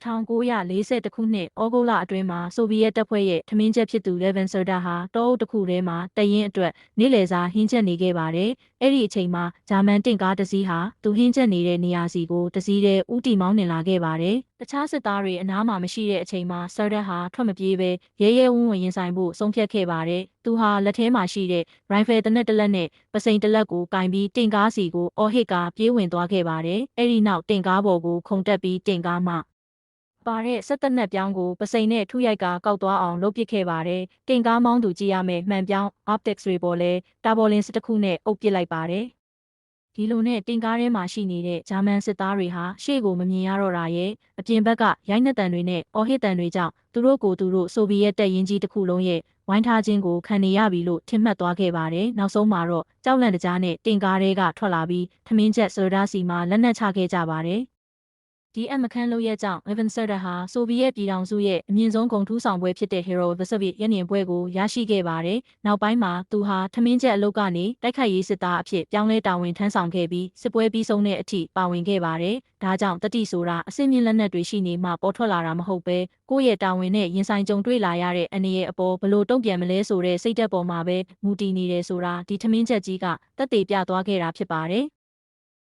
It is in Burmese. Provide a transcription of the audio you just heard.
1940 ခုနှစ်ဩဂုတ်လအတွင်းမှာဆိုဗီယက်တပ်ဖွဲ့ရဲ့ထမင်းချက်ဖြစ်သူ11 Soldat ဟာတောအုပ်တစ်ခုထဲမှာတရင်အတွက်နေ့လယ်စာဟင်းချက်နေခဲ့ပါတယ်။အဲ့ဒီအချိန်မှာဂျာမန်တင့်ကားတစ်စီးဟာသူဟင်းချက်နေတဲ့နေရာစီကိုတစ်စီးတည်းဦးတည်မောင်းနှင်လာခဲ့ပါတယ်။တခြားစစ်သားတွေအနားမှာမရှိတဲ့အချိန်မှာ Soldat ဟာထွက်မပြေးပဲရဲရဲဝံ့ဝံ့ရင်ဆိုင်ဖို့ဆုံးဖြတ်ခဲ့ပါတယ်။သူဟာလက်ထဲမှာရှိတဲ့ရိုင်ဖယ်တစ်နက်တစ်လက်နဲ့ပစိန်တစ်လက်ကိုကင်ပြီးတင့်ကားစီကိုအော်ဟစ်ကာပြေးဝင်သွားခဲ့ပါတယ်။အဲ့ဒီနောက်တင့်ကားပေါ်ကိုခုန်တက်ပြီးတင့်ကားမှပါတဲ့ဆက်သက်နက်ပြောင်းကိုပစိန်နဲ့ထုရိုက်ကကောက်သွားအောင်လုပ်ပစ်ခဲ့ပါတယ်။တင်ကားမောင်းသူကြည့်ရမယ်မှန်ပြောင်း optics တွေပေါ်လဲတာဘော်လင်စတစ်ခုနဲ့အုပ်ပစ်လိုက်ပါတယ်။ဒီလိုနဲ့တင်ကားထဲမှာရှိနေတဲ့ဂျာမန်စစ်သားတွေဟာရှေ့ကိုမမြင်ရတော့တာရဲ့အပြင်ဘက်ကရိုက်နှက်တံတွေနဲ့အော်ဟစ်တံတွေကြောင့်သူတို့ဆိုဗီယက်တပ်ရင်းကြီးတစ်ခုလုံးရဲ့ဝိုင်းထားခြင်းကိုခံနေရပြီလို့ထင်မှတ်သွားခဲ့ပါတယ်။နောက်ဆုံးမှာတော့ကြောက်လန့်တကြားနဲ့တင်ကားတွေကထွက်လာပြီးထမင်းချက်ဆိုဒါစီမှာလက်နက်ချခဲ့ကြပါတယ်။ဒီအမခန်းလုပ်ရဲ့ကြောင့် 11 Soldat ဟာဆိုဗီယက်ပြည်ထောင်စုရဲ့အမြင့်ဆုံးဂုဏ်ထူးဆောင်ပွဲဖြစ်တဲ့ Hero of the Soviet ရန်ရင်ပွဲကိုရရှိခဲ့ပါတယ်။နောက်ပိုင်းမှာသူဟာထမင်းချက်အလုပ်ကနေတိုက်ခိုက်ရေးစစ်သားအဖြစ်ပြောင်းလဲတာဝန်ထမ်းဆောင်ခဲ့ပြီးစစ်ပွဲပြီးဆုံးတဲ့အထိပါဝင်ခဲ့ပါတယ်။ဒါကြောင့်တတိဆိုတာအစစ်မြင့်လက်နက်တွေရှိနေမှပေါ်ထွက်လာတာမဟုတ်ပဲကိုယ့်ရဲ့တာဝန်နဲ့ရင်ဆိုင်ကြုံတွေ့လာရတဲ့အနေရဲ့အပေါ်ဘလို့တုံ့ပြန်မလဲဆိုတဲ့စိတ်ဓာတ်ပေါ်မှာပဲမူတည်နေတယ်ဆိုတာဒီထမင်းချက်ကြီးကသက်သေပြသွားခဲ့တာဖြစ်ပါတယ်။